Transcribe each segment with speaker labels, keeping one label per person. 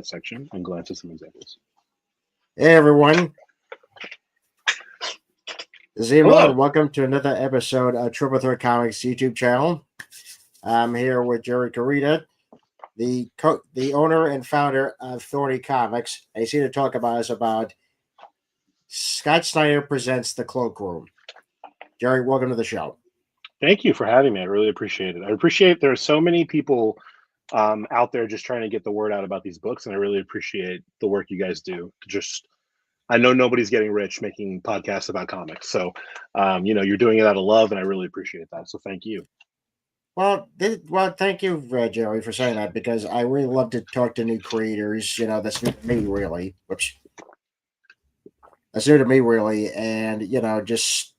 Speaker 1: section and glance at some examples.
Speaker 2: Hey everyone, this is Ian
Speaker 1: Hello.
Speaker 2: and welcome to another episode of Triple Threat Comics YouTube channel. I'm here with Jerry Carita, the owner and founder of Thorny Comics. He's here to talk about Scott Snyder presents the Cloak Room. Jerry, welcome to the show.
Speaker 1: Thank you for having me. I really appreciate it. I appreciate there are so many people out there just trying to get the word out about these books, and I really appreciate the work you guys do. I know nobody's getting rich making podcasts about comics, so you're doing it out of love, and I really appreciate that. So thank you.
Speaker 2: Well, thank you, Jerry, for saying that, because I really love to talk to new creators. That's new to me, really. That's new to me, really, and just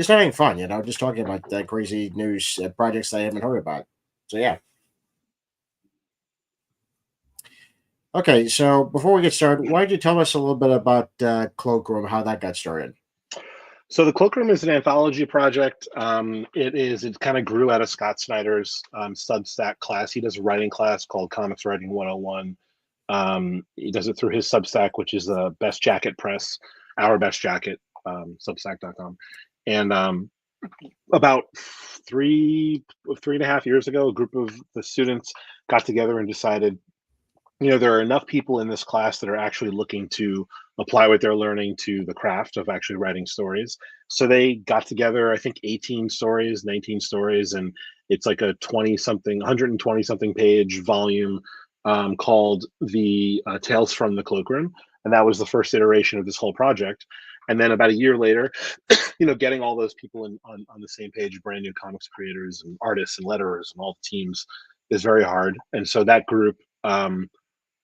Speaker 2: having fun. Just talking about that crazy news projects I haven't heard about. So yeah. Okay, so before we get started, why don't you tell us a little bit about Cloak Room, how that got started?
Speaker 1: So the Cloak Room is an anthology project. It kind of grew out of Scott Snyder's Substack class. He does a writing class called Comics Writing 101. He does it through his Substack, which is the Best Jacket Press, Our Best Jacket, Substack.com. And about three and a half years ago, a group of the students got together and decided, there are enough people in this class that are actually looking to apply what they're learning to the craft of actually writing stories. So they got together, I think 18 stories, 19 stories, and it's like a 120 something page volume called the Tales from the Cloak Room. And that was the first iteration of this whole project. And then about a year later, getting all those people on the same page, brand new comics creators and artists and letterers and all the teams is very hard. And so that group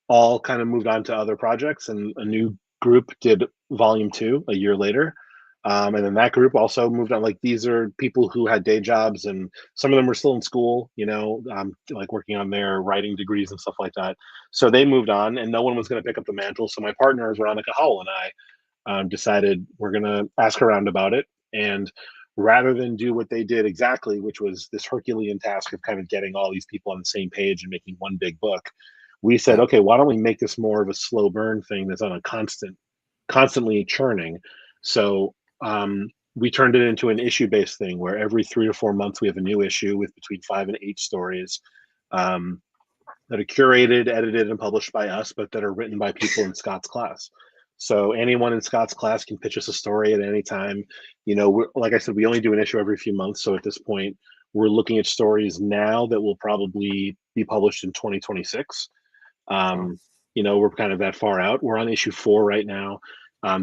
Speaker 1: all kind of moved on to other projects, and a new group did volume 2 a year later. And then that group also moved on. Like, these are people who had day jobs, and some of them were still in school, like working on their writing degrees and stuff like that. So they moved on, and no one was going to pick up the mantle. So my partner, Veronica Howell, and I decided we're going to ask around about it. And rather than do what they did exactly, which was this Herculean task of kind of getting all these people on the same page and making one big book, we said, okay, why don't we make this more of a slow burn thing that's on a constantly churning? So we turned it into an issue-based thing where every 3 or 4 months we have a new issue with between 5 and 8 stories that are curated, edited, and published by us, but that are written by people in Scott's class. So anyone in Scott's class can pitch us a story at any time. Like I said, we only do an issue every few months. So at this point, we're looking at stories now that will probably be published in 2026. We're kind of that far out. We're on issue 4 right now.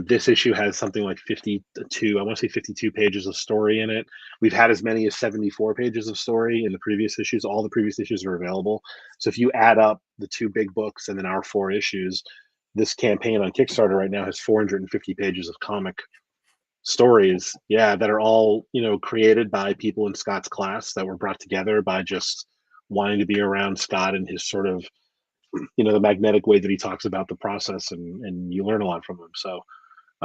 Speaker 1: This issue has something like 52 pages of story in it. We've had as many as 74 pages of story in the previous issues. All the previous issues are available. So if you add up the 2 big books and then our 4 issues, this campaign on Kickstarter right now has 450 pages of comic stories. Yeah, that are all, created by people in Scott's class that were brought together by just wanting to be around Scott and his sort of, the magnetic way that he talks about the process, and you learn a lot from him. So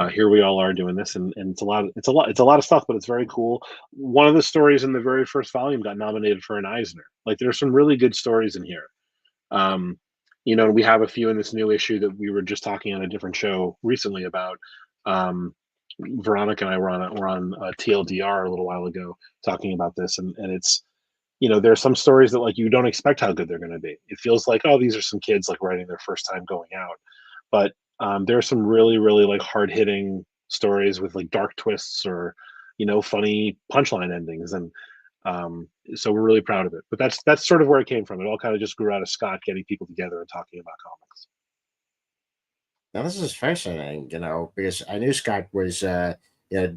Speaker 1: here we all are doing this, and it's a lot of stuff, but it's very cool. One of the stories in the very first volume got nominated for an Eisner. Like, there's some really good stories in here. We have a few in this new issue that we were just talking on a different show recently about. Veronica and I were on TLDR a little while ago talking about this, and it's, there's some stories that, like, you don't expect how good they're going to be. It feels like, oh, these are some kids like writing their first time going out, but there are some really, really like hard hitting stories with like dark twists or, funny punchline endings, and so we're really proud of it. But that's sort of where it came from. It all kind of just grew out of Scott getting people together and talking about comics.
Speaker 2: Now this is fascinating, because I knew Scott was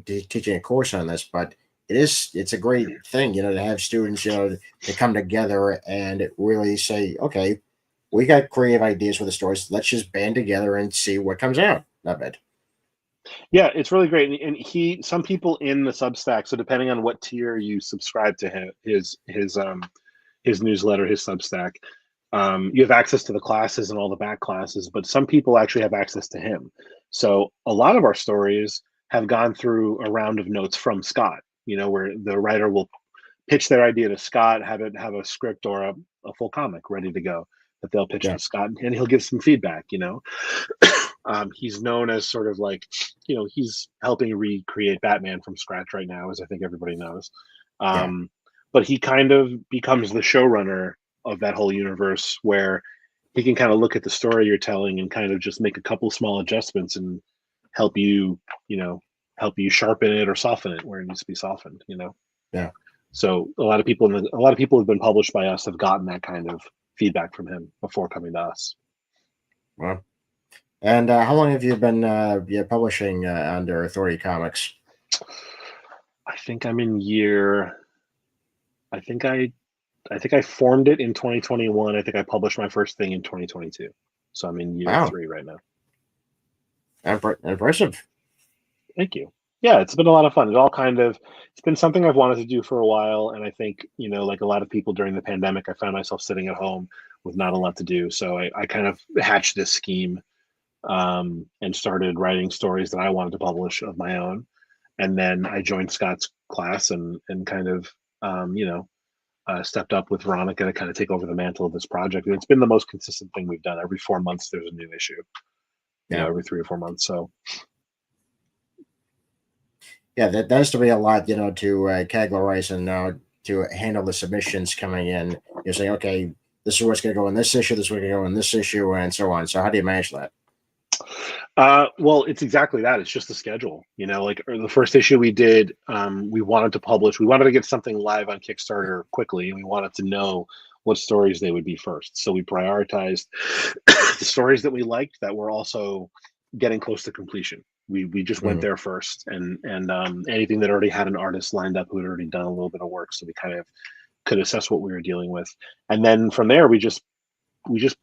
Speaker 2: teaching a course on this, but it's a great thing, to have students, to come together and really say, okay, we got creative ideas for the stories. Let's just band together and see what comes out of it.
Speaker 1: Yeah, it's really great. And some people in the Substack, so depending on what tier you subscribe to his newsletter, his Substack, you have access to the classes and all the back classes, but some people actually have access to him. So a lot of our stories have gone through a round of notes from Scott, where the writer will pitch their idea to Scott, have a script or a full comic ready to go. that they'll pitch
Speaker 2: Yeah.
Speaker 1: to Scott, and he'll give some feedback. He's known as sort of like, he's helping recreate Batman from scratch right now, as I think everybody knows.
Speaker 2: Yeah.
Speaker 1: But he kind of becomes the showrunner of that whole universe, where he can kind of look at the story you're telling and kind of just make a couple small adjustments and help you, help you sharpen it or soften it where it needs to be softened.
Speaker 2: Yeah.
Speaker 1: So a lot of people who've been published by us have gotten that kind of feedback from him before coming to us.
Speaker 2: Well, and how long have you been publishing under Thorny Comics?
Speaker 1: I think I'm in year. I think I formed it in 2021. I think I published my first thing in 2022. So I'm in year
Speaker 2: Wow,
Speaker 1: 3 right now.
Speaker 2: impressive.
Speaker 1: Thank you. Yeah, it's been a lot of fun. It's been something I've wanted to do for a while. And I think, like a lot of people during the pandemic, I found myself sitting at home with not a lot to do. So I kind of hatched this scheme, and started writing stories that I wanted to publish of my own. And then I joined Scott's class and kind of, stepped up with Veronica to kind of take over the mantle of this project. And it's been the most consistent thing we've done. Every 4 months, there's a new issue,
Speaker 2: Yeah.
Speaker 1: every 3 or 4 months. So
Speaker 2: Yeah, that has to be a lot, to categorize and to handle the submissions coming in. You're saying, okay, this is what's going to go in this issue, this is what's going to go in this issue, and so on. So how do you manage that?
Speaker 1: Well, it's exactly that. It's just the schedule. Like the first issue we did, we wanted to get something live on Kickstarter quickly, and we wanted to know what stories they would be first. So we prioritized the stories that we liked that were also getting close to completion. We just went there first, and anything that already had an artist lined up who had already done a little bit of work, so we kind of could assess what we were dealing with. And then from there, we just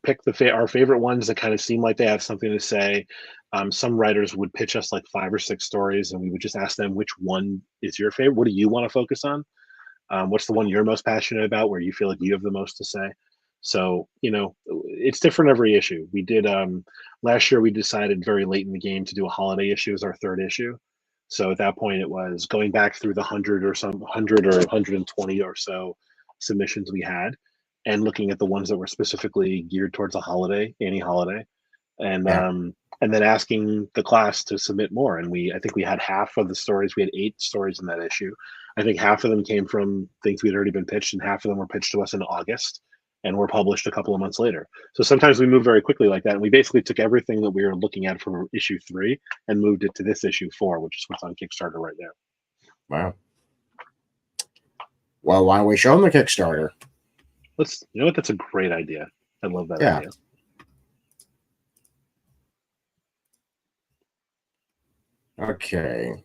Speaker 1: picked our favorite ones that kind of seem like they have something to say. Some writers would pitch us like 5 or 6 stories, and we would just ask them, which one is your favorite? What do you want to focus on? What's the one you're most passionate about, where you feel like you have the most to say? So, it's different every issue. We did, last year, we decided very late in the game to do a holiday issue as our 3rd issue. So at that point, it was going back through the 100 or 120 or so submissions we had, and looking at the ones that were specifically geared towards any holiday, and
Speaker 2: Yeah.
Speaker 1: and then asking the class to submit more. And I think we had half of the stories. We had 8 stories in that issue. I think half of them came from things we'd already been pitched, and half of them were pitched to us in August and were published a couple of months later. So sometimes we move very quickly like that. And we basically took everything that we were looking at from issue 3 and moved it to this issue 4, which is what's on Kickstarter right now.
Speaker 2: Wow. Well, why don't we show them the Kickstarter?
Speaker 1: You know what? That's a great idea. I love that idea.
Speaker 2: Okay.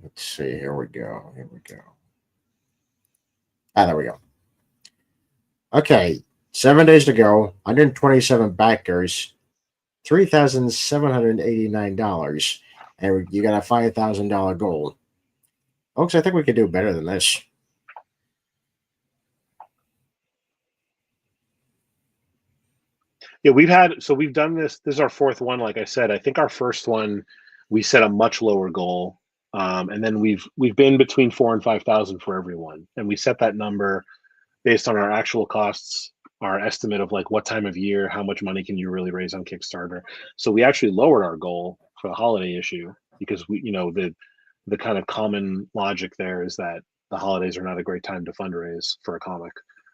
Speaker 2: Let's see. Here we go. There we go. Okay. 7 days to go. 127 backers. $3,789. And you got a $5,000 goal. Folks, I think we could do better than this.
Speaker 1: Yeah, we've done this. This is our 4th one. Like I said, I think our first one, we set a much lower goal. And then we've been between 4,000 and 5,000 for everyone. And we set that number based on our actual costs, our estimate of like what time of year, how much money can you really raise on Kickstarter. So we actually lowered our goal for the holiday issue, because the kind of common logic there is that the holidays are not a great time to fundraise for a comic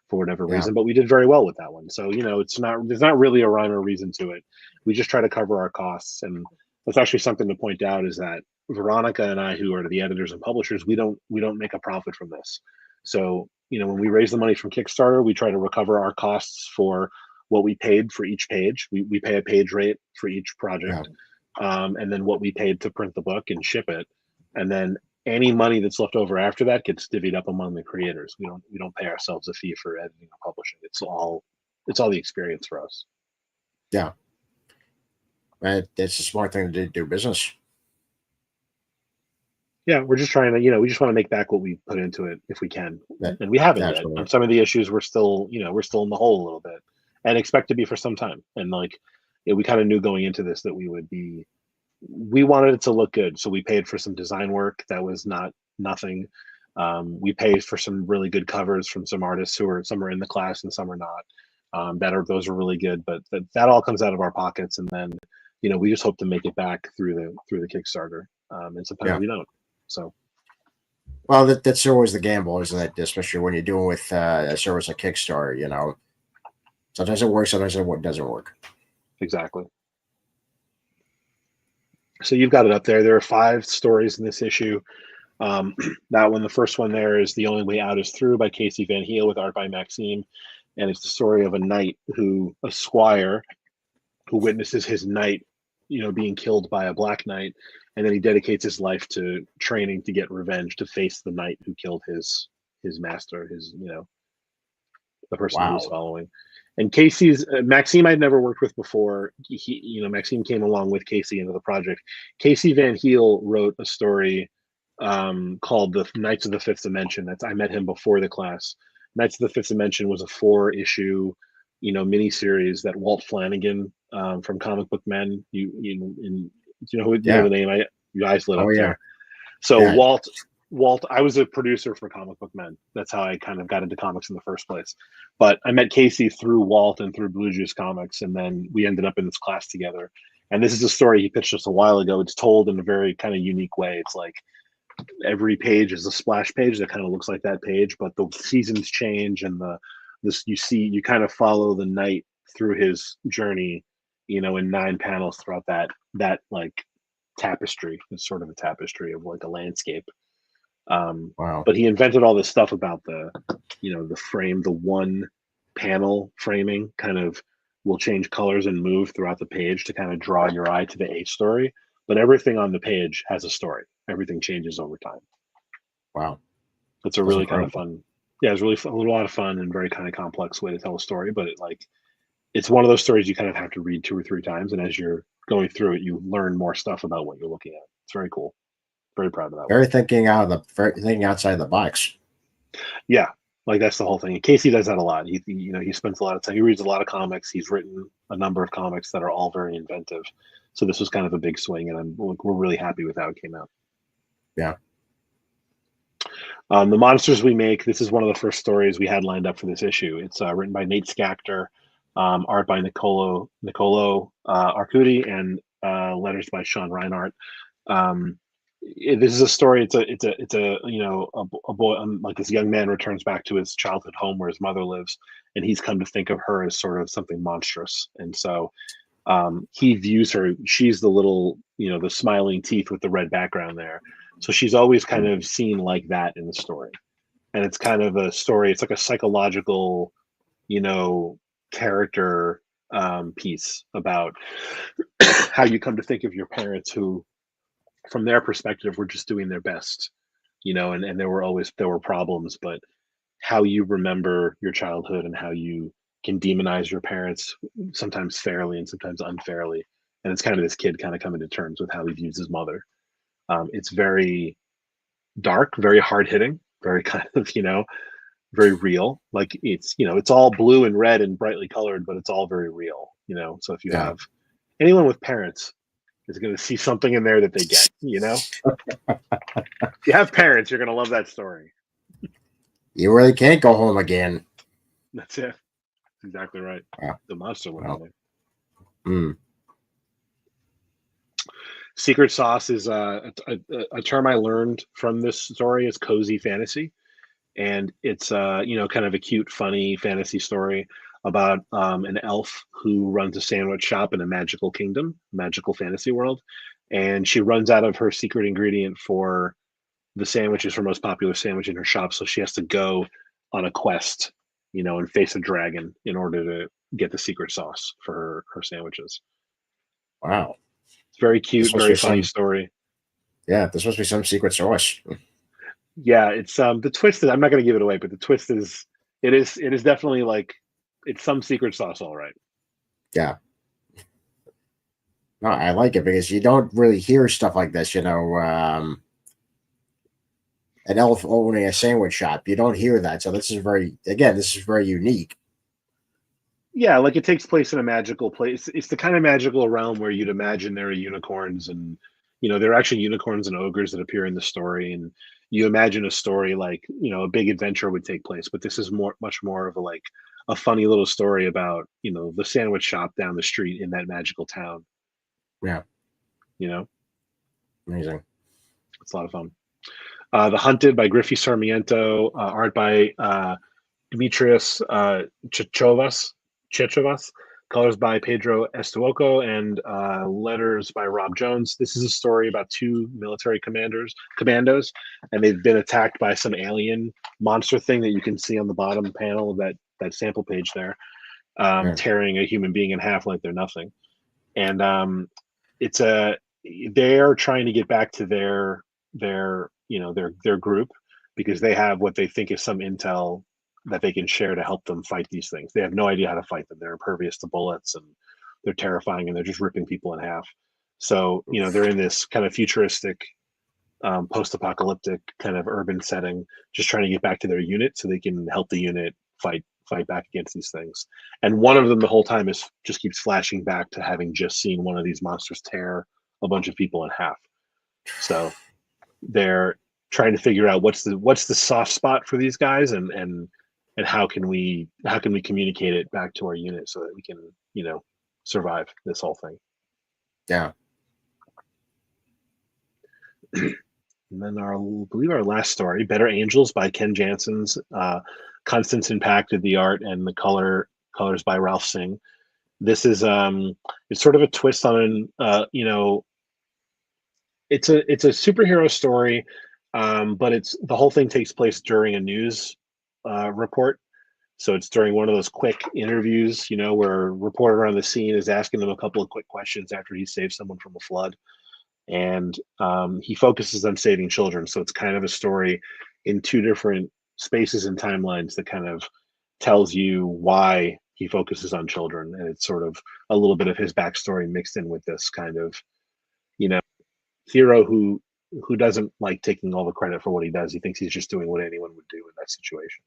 Speaker 1: for whatever reason, but we did very well with that one. So, there's not really a rhyme or reason to it. We just try to cover our costs. And that's actually something to point out, is that Veronica and I, who are the editors and publishers, we don't make a profit from this. So, when we raise the money from Kickstarter, we try to recover our costs for what we paid for each page. We pay a page rate for each project, and then what we paid to print the book and ship it. And then any money that's left over after that gets divvied up among the creators. We don't pay ourselves a fee for editing or publishing. It's all the experience for us.
Speaker 2: Yeah. That's a smart thing to do business.
Speaker 1: Yeah, we're just trying to, we just want to make back what we put into it if we can. And we haven't yet. On some of the issues, we're still in the hole a little bit, and expect to be for some time. And we kind of knew going into this that we wanted it to look good. So we paid for some design work that was nothing. We pay for some really good covers from some artists who are some are in the class and some are not. Those are really good, but that all comes out of our pockets, and then we just hope to make it back through the Kickstarter, and sometimes
Speaker 2: Yeah.
Speaker 1: we don't. So
Speaker 2: Well, that's always the gamble, isn't it? Especially when you're doing with a service like Kickstarter. Sometimes it works, sometimes it doesn't work.
Speaker 1: exactly. So you've got it up there. There are 5 stories in this issue. That one, the first one there, is The Only Way Out Is Through by Casey Van Heel with art by Maxime. And it's the story of a squire who witnesses his knight, being killed by a black knight. And then he dedicates his life to training to get revenge, to face the knight who killed his master, the person he was
Speaker 2: Wow.
Speaker 1: following. And Casey's Maxime I'd never worked with before. Maxime came along with Casey into the project. Casey Van Heel wrote a story called The Knights of the Fifth Dimension. I met him before the class. Knights of the Fifth Dimension was a 4-issue, miniseries that Walt Flanagan from Comic Book Men. You know the name. Your eyes lit
Speaker 2: Oh
Speaker 1: up
Speaker 2: yeah.
Speaker 1: there. So
Speaker 2: Yeah.
Speaker 1: Walt, I was a producer for Comic Book Men. That's how I kind of got into comics in the first place. But I met Casey through Walt and through Blue Juice Comics, and then we ended up in this class together. And this is a story he pitched us a while ago. It's told in a very kind of unique way. It's like every page is a splash page that kind of looks like that page, but the seasons change, and you kind of follow the knight through his journey, in 9 panels throughout that like tapestry. It's sort of a tapestry of like a landscape.
Speaker 2: Wow.
Speaker 1: But he invented all this stuff about the frame, the one panel framing kind of will change colors and move throughout the page to kind of draw your eye to the story. But everything on the page has a story. Everything changes over time.
Speaker 2: Wow.
Speaker 1: It's a
Speaker 2: That's
Speaker 1: really kind
Speaker 2: incredible.
Speaker 1: of fun. Yeah, it's really a lot of fun and very kind of complex way to tell a story. But it's one of those stories you kind of have to read 2 or 3 times, and as you're going through it, you learn more stuff about what you're looking at. It's very cool. Very proud of that one.
Speaker 2: Thinking outside the box.
Speaker 1: Yeah, like that's the whole thing. Casey does that a lot. He spends a lot of time. He reads a lot of comics. He's written a number of comics that are all very inventive. So this was kind of a big swing, and we're really happy with how it came out.
Speaker 2: Yeah.
Speaker 1: The monsters we make. This is one of the first stories we had lined up for this issue. It's written by Nate Skacter, art by Nicolo Arcudi, and letters by Sean Reinhardt. This is a story. It's a boy, like this young man returns back to his childhood home where his mother lives, and he's come to think of her as sort of something monstrous, and so he views her. She's the little, the smiling teeth with the red background there. So she's always kind of seen like that in the story, and it's kind of a story. It's like a psychological, character piece about how you come to think of your parents who, from their perspective, were just doing their best, and there were problems, but how you remember your childhood and how you can demonize your parents, sometimes fairly and sometimes unfairly. And it's kind of this kid kind of coming to terms with how he views his mother. It's very dark, very hard hitting, very kind of, very real. Like it's all blue and red and brightly colored, but it's all very real, So if you
Speaker 2: Yeah.
Speaker 1: have anyone with parents is going to see something in there that they get, If you have parents, you're going to love that story.
Speaker 2: You really can't go home again.
Speaker 1: That's it. That's exactly right.
Speaker 2: Wow.
Speaker 1: The monster went in there.
Speaker 2: Mm.
Speaker 1: Secret sauce is a term I learned from this story. Is cozy fantasy, and it's kind of a cute, funny fantasy story about an elf who runs a sandwich shop in a magical kingdom, magical fantasy world, and she runs out of her secret ingredient for the sandwiches, her most popular sandwich in her shop. So she has to go on a quest, and face a dragon in order to get the secret sauce for her sandwiches.
Speaker 2: Wow.
Speaker 1: It's very cute, very funny story.
Speaker 2: Yeah, this must be some secret sauce.
Speaker 1: Yeah, it's the twist is, I'm not going to give it away, but the twist is it is definitely like it's some secret sauce, all right.
Speaker 2: Yeah. No, I like it because you don't really hear stuff like this, an elf owning a sandwich shop. You don't hear that. So this is very unique.
Speaker 1: Yeah, like it takes place in a magical place. It's the kind of magical realm where you'd imagine there are unicorns, and there are actually unicorns and ogres that appear in the story, and you imagine a story like, a big adventure would take place, but this is much more of a like a funny little story about, the sandwich shop down the street in that magical town.
Speaker 2: Yeah.
Speaker 1: You know,
Speaker 2: Amazing.
Speaker 1: it's a lot of fun. The Hunted by Griffey Sarmiento, art by Demetrius Chechovas, colors by Pedro Estuoco, and letters by Rob Jones. This is a story about two military commandos, and they've been attacked by some alien monster thing that you can see on the bottom panel of that sample page there,
Speaker 2: Yeah.
Speaker 1: tearing a human being in half like they're nothing. And it's a they're trying to get back to their group, because they have what they think is some intel that they can share to help them fight these things. They have no idea how to fight them. They're impervious to bullets, and they're terrifying, and they're just ripping people in half. So they're in this kind of futuristic, post-apocalyptic kind of urban setting, just trying to get back to their unit so they can help the unit fight back against these things. And one of them the whole time is just keeps flashing back to having just seen one of these monsters tear a bunch of people in half. So they're trying to figure out what's the soft spot for these guys, and how can we communicate it back to our unit so that we can survive this whole thing.
Speaker 2: Yeah.
Speaker 1: And then I believe our last story, Better Angels by Ken Jansen's. Constance impacted the art, and the colors by Ralph Singh. This is it's sort of a twist on it's a superhero story, but the whole thing takes place during a news report. So it's during one of those quick interviews, where a reporter on the scene is asking them a couple of quick questions after he saves someone from a flood. And he focuses on saving children. So it's kind of a story in two different spaces and timelines that kind of tells you why he focuses on children. And it's sort of a little bit of his backstory mixed in with this kind of, hero who doesn't like taking all the credit for what he does. He thinks he's just doing what anyone would do in that situation.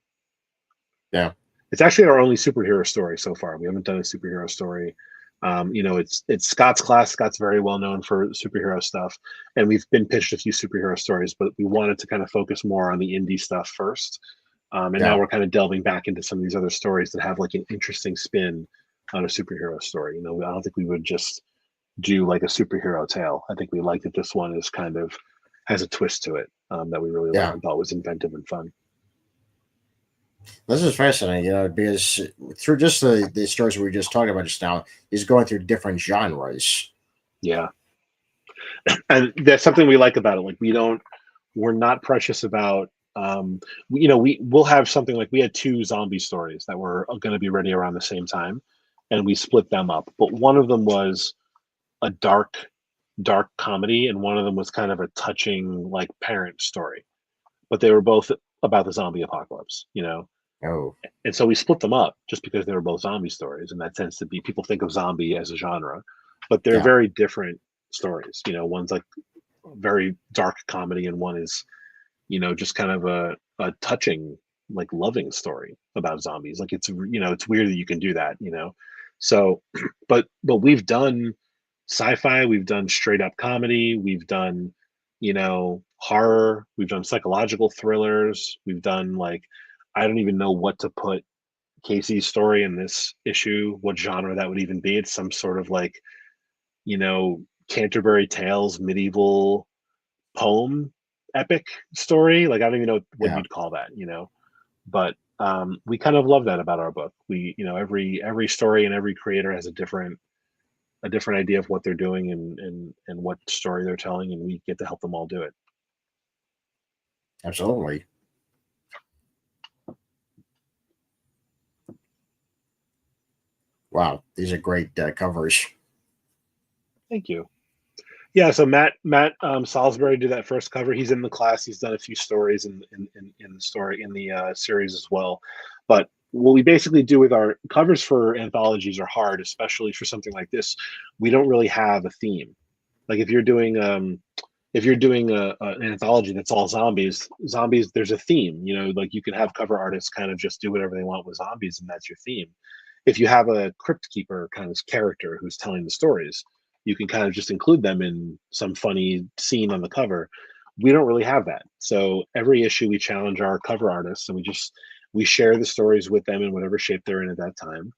Speaker 2: Yeah.
Speaker 1: It's actually our only superhero story so far. We haven't done a superhero story. It's Scott's class. Scott's very well known for superhero stuff, and we've been pitched a few superhero stories, but we wanted to kind of focus more on the indie stuff first. And now we're kind of delving back into some of these other stories that have like an interesting spin on a superhero story. I don't think we would just do like a superhero tale. I think we like that this one is kind of has a twist to it that we really liked and thought was inventive and fun.
Speaker 2: This is fascinating, because through just the stories we were just talking about just now, he's going through different genres.
Speaker 1: Yeah. And that's something we like about it. Like we're not precious about, we'll have something like we had two zombie stories that were going to be ready around the same time, and we split them up. But one of them was a dark comedy, and one of them was kind of a touching like parent story. But they were both about the zombie apocalypse,
Speaker 2: Oh.
Speaker 1: And so we split them up just because they were both zombie stories, and that tends to be, people think of zombie as a genre, but they're very different stories. One's like very dark comedy, and one is, just kind of a touching, like loving story about zombies. Like it's weird that you can do that, So, but we've done sci-fi, we've done straight up comedy, we've done horror, we've done psychological thrillers, we've done like, I don't even know what to put Casey's story in this issue, what genre that would even be. It's some sort of like, Canterbury Tales medieval poem epic story. Like I don't even know what you'd call that, but we kind of love that about our book. We, every story and every creator has a different idea of what they're doing and what story they're telling, and we get to help them all do it.
Speaker 2: Absolutely. Wow, these are great covers.
Speaker 1: Thank you. Yeah, so Matt Salisbury did that first cover. He's in the class. He's done a few stories in the story in the series as well. But what we basically do with our covers for anthologies are hard, especially for something like this. We don't really have a theme. Like if you're doing an anthology that's all zombies, there's a theme. Like you can have cover artists kind of just do whatever they want with zombies, and that's your theme. If you have a crypt keeper kind of character who's telling the stories, you can kind of just include them in some funny scene on the cover. We don't really have that. So every issue we challenge our cover artists, and we share the stories with them in whatever shape they're in at that time,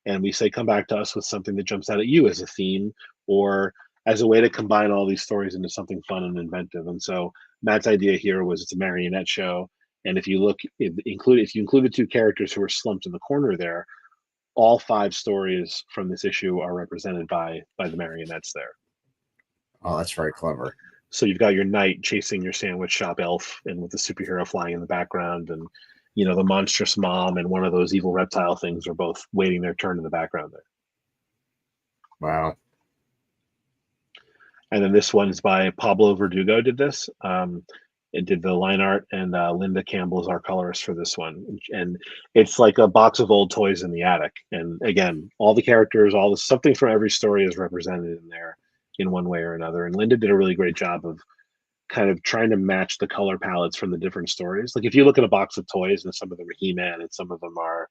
Speaker 1: and we say, come back to us with something that jumps out at you as a theme or as a way to combine all these stories into something fun and inventive. And so Matt's idea here was it's a marionette show, and if you include the two characters who are slumped in the corner there, all 5 stories from this issue are represented by the marionettes there.
Speaker 2: Oh, that's very clever.
Speaker 1: So you've got your knight chasing your sandwich shop elf, and with the superhero flying in the background, and the monstrous mom and one of those evil reptile things are both waiting their turn in the background there.
Speaker 2: Wow.
Speaker 1: And then this one's by Pablo Verdugo. Did this? It did the line art, and Linda Campbell is our colorist for this one. And it's like a box of old toys in the attic. And again, all the characters, something from every story is represented in there in one way or another. And Linda did a really great job of kind of trying to match the color palettes from the different stories. Like if you look at a box of toys and some of them are He-Man and some of them are,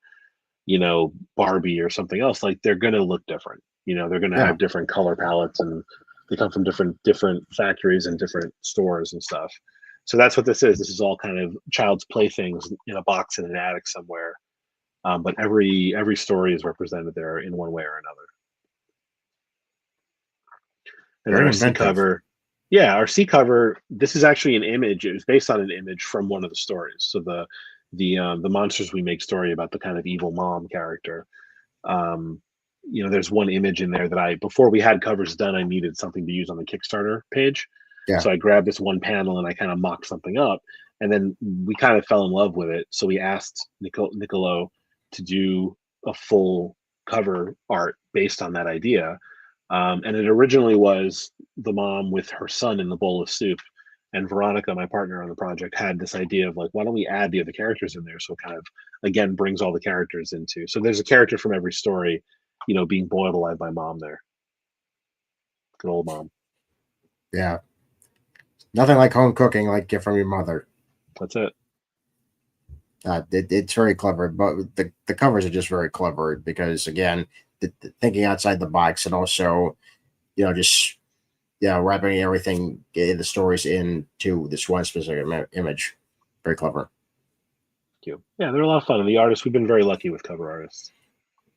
Speaker 1: Barbie or something else, like they're going to look different. They're going to have different color palettes, and they come from different factories and different stores and stuff. So that's what this is. This is all kind of child's playthings in a box in an attic somewhere. But every story is represented there in one way or another. And
Speaker 2: Very
Speaker 1: our C
Speaker 2: inventive.
Speaker 1: cover, yeah, our C cover. This is actually an image. It was based on an image from one of the stories. So the Monsters We Make story about the kind of evil mom character. There's one image in there that before we had covers done, I needed something to use on the Kickstarter page.
Speaker 2: Yeah.
Speaker 1: So I grabbed this one panel and I kind of mocked something up, and then we kind of fell in love with it. So we asked Nicolo to do a full cover art based on that idea. And it originally was the mom with her son in the bowl of soup. And Veronica, my partner on the project, had this idea of like, why don't we add the other characters in there? So it kind of, again, brings all the characters into. So there's a character from every story, being boiled alive by mom there. Good old mom.
Speaker 2: Yeah. Nothing like home cooking like get from your mother.
Speaker 1: That's it.
Speaker 2: It's very clever, but the covers are just very clever because, again, thinking outside the box, and also, just wrapping everything in the stories into this one specific image. Very clever.
Speaker 1: Thank you. Yeah, they're a lot of fun, and the artists, we've been very lucky with cover artists.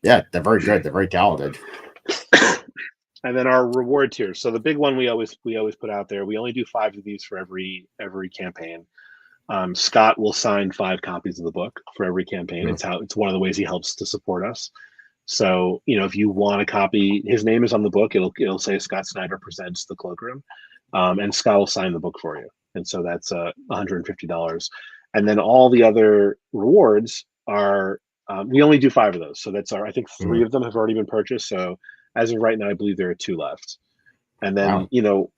Speaker 2: Yeah, they're very good. They're very talented.
Speaker 1: And then our reward tier. So the big one we always put out there. We only do 5 of these for every campaign. Scott will sign 5 copies of the book for every campaign.
Speaker 2: Mm-hmm.
Speaker 1: It's one of the ways he helps to support us. So if you want a copy, his name is on the book. It'll say Scott Snyder presents the Cloak Room, and Scott will sign the book for you. And so that's $150. And then all the other rewards are we only do 5 of those. So that's I think 3 of them have already been purchased. So as of right now, I believe there are 2 left. And then,
Speaker 2: wow.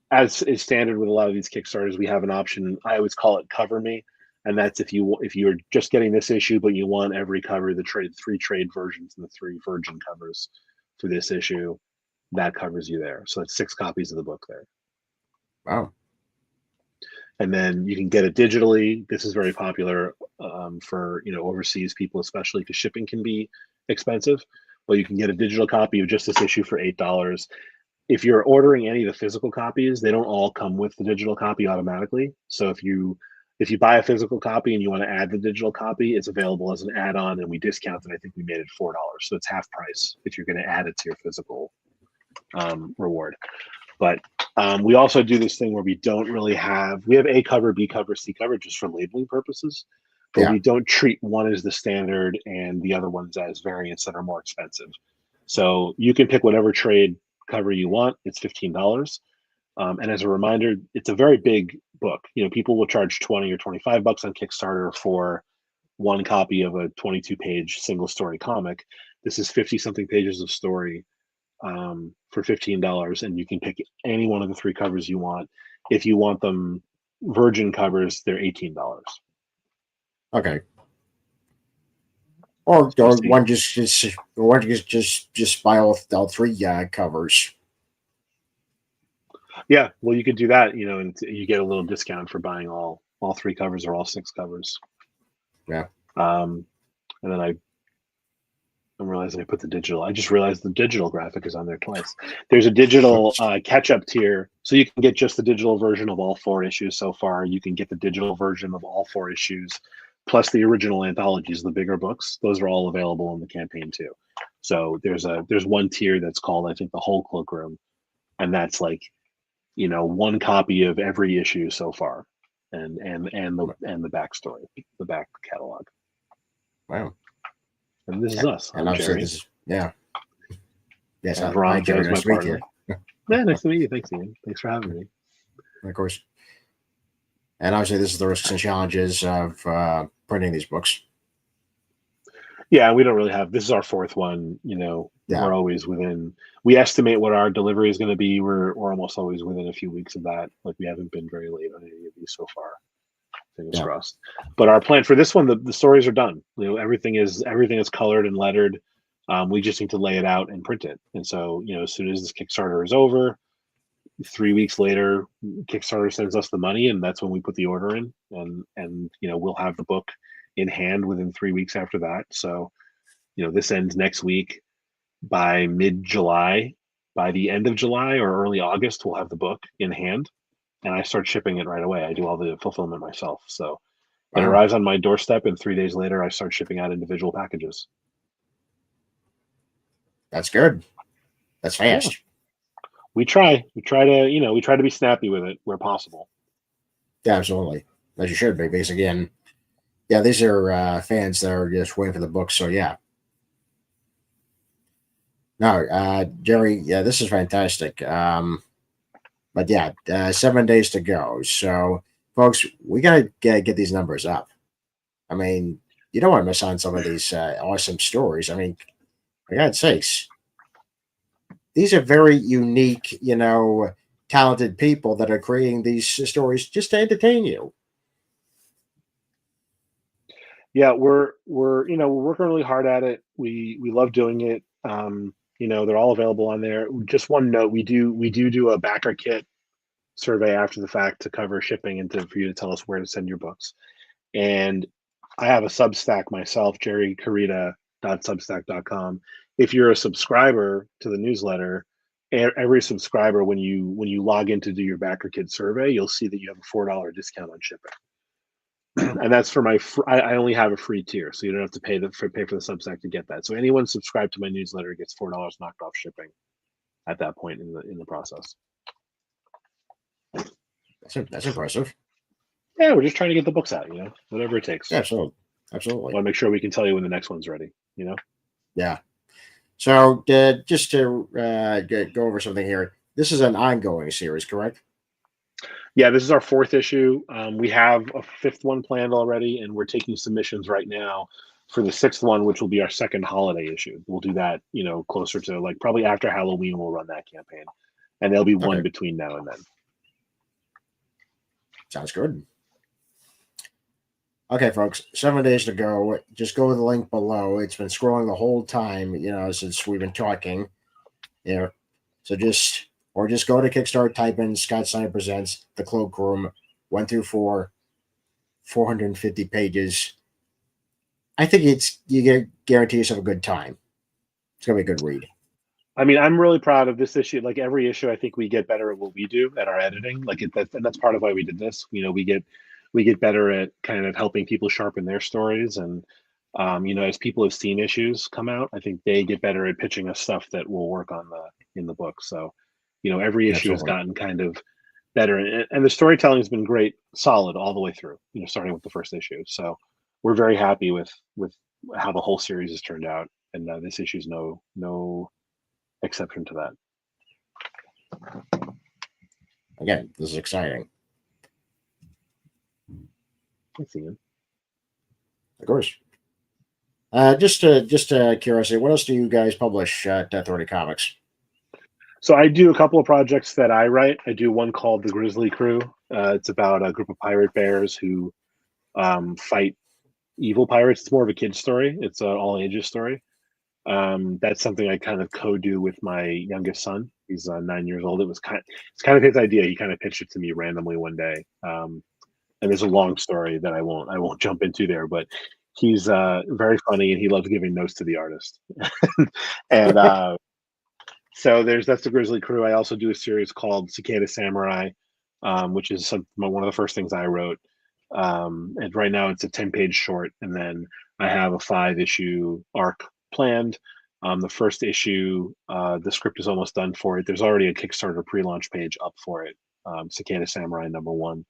Speaker 1: As is standard with a lot of these Kickstarters, we have an option. I always call it Cover Me. And that's if you're just getting this issue, but you want every cover, the 3 trade versions and the 3 virgin covers for this issue, that covers you there. So it's 6 copies of the book there.
Speaker 2: Wow.
Speaker 1: And then you can get it digitally. This is very popular for overseas people, especially because shipping can be expensive. But you can get a digital copy of just this issue for $8. If you're ordering any of the physical copies, they don't all come with the digital copy automatically. So if you buy a physical copy and you want to add the digital copy, it's available as an add-on, and we discounted. I think we made it $4, so it's half price if you're going to add it to your physical reward. But we also do this thing where we have A cover, B cover, C cover just for labeling purposes, but we don't treat one as the standard and the other ones as variants that are more expensive. So you can pick whatever trade cover you want. It's $15. And as a reminder, it's a very big book. People will charge 20 or 25 bucks on Kickstarter for one copy of a 22-page single story comic. This is 50 something pages of story for $15, and you can pick any one of the 3 covers you want. If you want them virgin covers, they're $18.
Speaker 2: Okay. Or one just buy all 3 covers.
Speaker 1: Yeah, well, you could do that, and you get a little discount for buying all 3 covers or all 6 covers.
Speaker 2: Yeah.
Speaker 1: And then I'm realizing I put the digital. I just realized the digital graphic is on there twice. There's a digital catch-up tier, so you can get just the digital version of all 4 issues so far. You can get the digital version of all 4 issues, plus the original anthologies, the bigger books. Those are all available in the campaign too. So there's one tier that's called, I think, the whole Cloak Room, and that's like, one copy of every issue so far, and the backstory, the back catalog.
Speaker 2: Wow.
Speaker 1: And this is us.
Speaker 2: And
Speaker 1: I'm
Speaker 2: obviously
Speaker 1: Jerry.
Speaker 2: this is Yes,
Speaker 1: And
Speaker 2: hi
Speaker 1: Rob,
Speaker 2: Jerry,
Speaker 1: there's my
Speaker 2: nice to meet
Speaker 1: partner.
Speaker 2: you.
Speaker 1: Yeah, nice to meet you. Thanks, Ian. Thanks for having me.
Speaker 2: Of course. And obviously this is the risks and challenges of printing these books.
Speaker 1: Yeah, we don't really have. This is our 4th one. We're always within. We estimate what our delivery is going to be. We're almost always within a few weeks of that. Like, we haven't been very late on any of these so far. Fingers crossed. But our plan for this one, the stories are done. Everything is colored and lettered. We just need to lay it out and print it. And so, as soon as this Kickstarter is over, 3 weeks later, Kickstarter sends us the money, and that's when we put the order in, and we'll have the book in hand within 3 weeks after that. So, this ends next week. By mid-July, by the end of July or early August, we'll have the book in hand, and I start shipping it right away. I do all the fulfillment myself. So it arrives on my doorstep, and 3 days later, I start shipping out individual packages.
Speaker 2: That's good. That's fast.
Speaker 1: Yeah. We try to be snappy with it where possible.
Speaker 2: Yeah, absolutely. As you should be, because again, these are fans that are just waiting for the book. So yeah. No, Jerry, this is fantastic. But 7 days to go. So folks, we gotta get these numbers up. I mean, you don't want to miss on some of these awesome stories. I mean, for God's sakes, these are very unique, talented people that are creating these stories just to entertain you.
Speaker 1: Yeah, we're working really hard at it. We love doing it. They're all available on there. Just one note: we do a backer kit survey after the fact to cover shipping and for you to tell us where to send your books. And I have a Substack myself, jerrycarita.substack.com. If you're a subscriber to the newsletter, every subscriber, when you log in to do your backer kit survey, you'll see that you have a $4 discount on shipping. And that's for my. I only have a free tier, so you don't have to pay for the Substack to get that. So anyone subscribed to my newsletter gets $4 knocked off shipping at that point in the process.
Speaker 2: That's impressive.
Speaker 1: Yeah, we're just trying to get the books out, whatever it takes.
Speaker 2: Yeah, absolutely. I
Speaker 1: want to make sure we can tell you when the next one's ready,
Speaker 2: Yeah. So just to go over something here, this is an ongoing series, correct?
Speaker 1: Yeah, this is our 4th issue. We have a 5th one planned already, and we're taking submissions right now for the 6th one, which will be our second holiday issue. We'll do that, closer to probably after Halloween. We'll run that campaign, and there'll be one between now and then.
Speaker 2: Sounds good. Okay, folks, 7 days to go. Just go to the link below. It's been scrolling the whole time, since we've been talking. So just go to Kickstarter, type in Scott Snyder Presents The Cloak Room, 1 through 4, 450 pages. I think you guarantee yourself a good time. It's gonna be a good read.
Speaker 1: I mean, I'm really proud of this issue. Like, every issue, I think we get better at what we do at our editing. And that's part of why we did this. We get better at kind of helping people sharpen their stories, and as people have seen issues come out, I think they get better at pitching us stuff that will work in the book. So, every issue has gotten kind of better, and the storytelling has been great, solid all the way through. Starting with the first issue. So we're very happy with how the whole series has turned out, and this issue is no exception to that.
Speaker 2: Again, this is exciting.
Speaker 1: Thanks, Ian.
Speaker 2: Of course. Just curiosity, what else do you guys publish at Thorny Comics?
Speaker 1: So I do a couple of projects that I write. I do one called The Grizzly Crew. It's about a group of pirate bears who fight evil pirates. It's more of a kid's story. It's an all ages story. That's something I kind of co-do with my youngest son. He's 9 years old. It's kind of his idea. He kind of pitched it to me randomly one day. And there's a long story that I won't jump into there, but He's very funny and he loves giving notes to the artist. And so that's the Grizzly Crew. I also do a series called Cicada Samurai, which is one of the first things I wrote. And right now it's a 10-page short, and then I have a 5-issue arc planned. The first issue, the script is almost done for it. There's already a Kickstarter pre-launch page up for it, Cicada Samurai #1,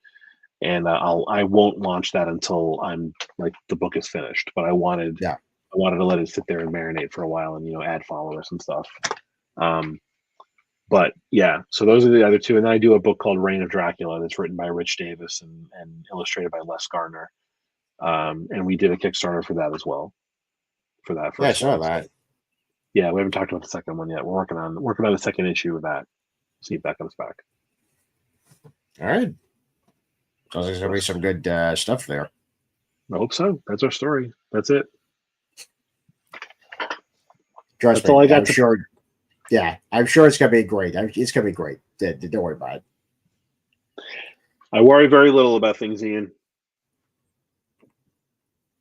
Speaker 1: and I won't launch that until I'm like the book is finished. But I wanted to let it sit there and marinate for a while, and add followers and stuff. But yeah, so those are the other two, and then I do a book called Reign of Dracula that's written by Rich Davis and illustrated by Les Gardner. And we did a Kickstarter for that as well. For that first
Speaker 2: Yeah, I saw
Speaker 1: one.
Speaker 2: that.
Speaker 1: Yeah, we haven't talked about the second one yet. We're working on the second issue of that. See if that comes back.
Speaker 2: All right. So there's gonna be some good stuff there.
Speaker 1: I hope so. That's our story. That's it.
Speaker 2: Trust me, all I got. I'm sure. Yeah, I'm sure it's gonna be great. It's gonna be great. Don't worry about it.
Speaker 1: I worry very little about things, Ian.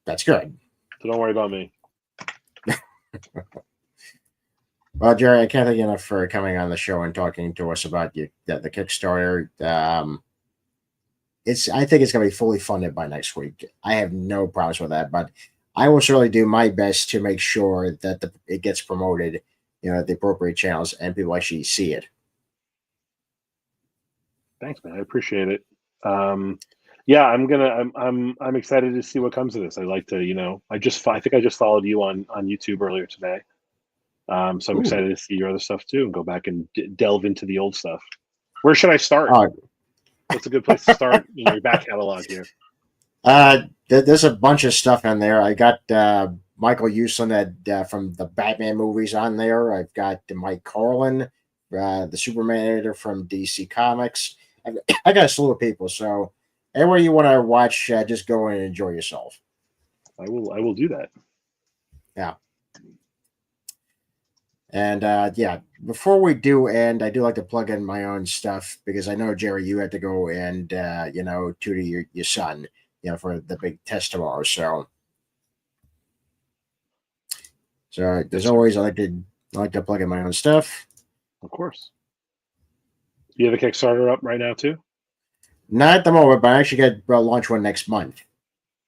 Speaker 2: That's good.
Speaker 1: So don't worry about me.
Speaker 2: Well, Jerry, I can't thank you enough for coming on the show and talking to us about the Kickstarter. I think it's going to be fully funded by next week. I have no problems with that, but I will certainly do my best to make sure that it gets promoted, at the appropriate channels and people actually see it.
Speaker 1: Thanks, man. I appreciate it. Yeah, I'm excited to see what comes of this. I like to, I think I just followed you on YouTube earlier today. So I'm excited to see your other stuff too and go back and delve into the old stuff. Where should I start? What's a good place to start in your back catalog here?
Speaker 2: There's a bunch of stuff in there. I got Michael Uslan from the Batman movies on there. I've got Mike Carlin, the Superman editor from DC Comics. I got a slew of people. So anywhere you want to watch, just go in and enjoy yourself.
Speaker 1: I will do that.
Speaker 2: Yeah. And before we do end, I do like to plug in my own stuff because I know, Jerry, you had to go and tutor your son, for the big test tomorrow. So there's always I like to plug in my own stuff.
Speaker 1: Of course. You have a Kickstarter up right now too?
Speaker 2: Not at the moment, but I actually got launch one next month.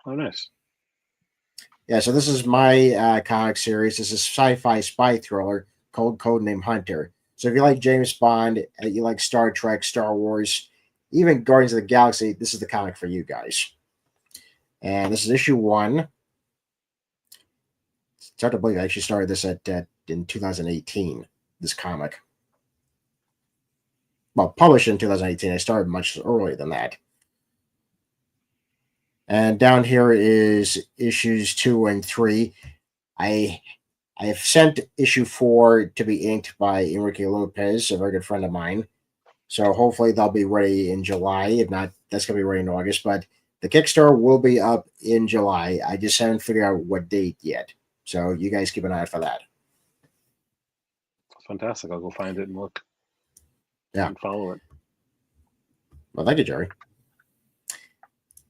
Speaker 1: Oh, nice.
Speaker 2: Yeah, so this is my comic series. This is sci-fi spy thriller called Codename Hunter. So if you like James Bond, you like Star Trek, Star Wars, even Guardians of the Galaxy, this is the comic for you guys. And this is issue 1. It's hard to believe I actually started this in 2018, this comic. Well, published in 2018. I started much earlier than that. And down here is issues 2 and 3. I have sent issue 4 to be inked by Enrique Lopez, a very good friend of mine. So hopefully they'll be ready in July. If not, that's going to be ready in August. But the Kickstarter will be up in July. I just haven't figured out what date yet. So you guys keep an eye out for that.
Speaker 1: Fantastic. I'll go find it and look.
Speaker 2: Yeah.
Speaker 1: And follow it.
Speaker 2: Well, thank you, Jerry.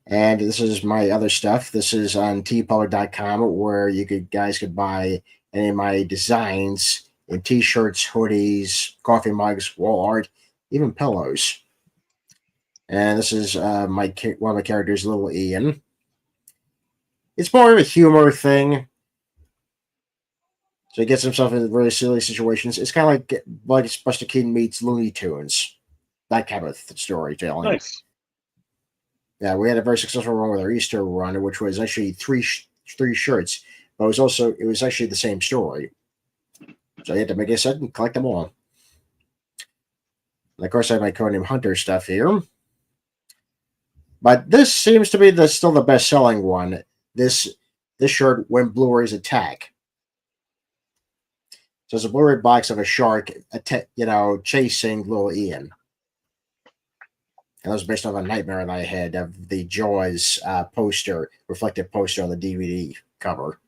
Speaker 2: And this is my other stuff. This is on tpublic.com where guys could buy any of my designs in t-shirts, hoodies, coffee mugs, wall art, even pillows. And this is one of my characters, Little Ian. It's more of a humor thing. So he gets himself into very silly situations. It's kind of like Buster Keaton meets Looney Tunes. That kind of storytelling.
Speaker 1: Nice.
Speaker 2: Yeah, we had a very successful run with our Easter run, which was actually three shirts, but it was actually the same story. So you had to make a set and collect them all. And of course, I have my Codename Hunter stuff here. But this seems to be still the best-selling one. This shirt, When Blu-rays Attack. So it's a Blu-ray box of a shark, chasing Little Ian. And that was based on a nightmare that I had of the Jaws reflective poster on the DVD cover.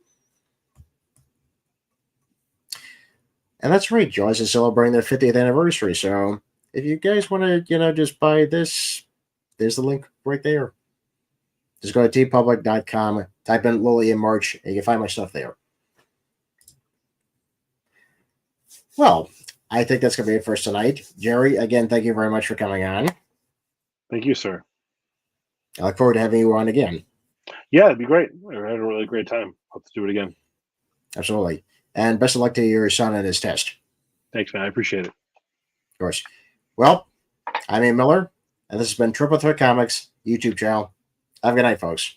Speaker 2: And that's right, Jaws is celebrating their 50th anniversary. So if you guys want to, just buy this, there's the link right there. Just go to tpublic.com, type in Lily and March, and you can find my stuff there. Well, I think that's going to be it for us tonight. Jerry, again, thank you very much for coming on.
Speaker 1: Thank you, sir.
Speaker 2: I look forward to having you on again.
Speaker 1: Yeah, it'd be great. I had a really great time. Hope to do it again.
Speaker 2: Absolutely. And best of luck to your son and his test.
Speaker 1: Thanks, man. I appreciate it.
Speaker 2: Of course. Well, I'm Ian Miller, and this has been Triple Threat Comics YouTube channel. Have a good night, folks.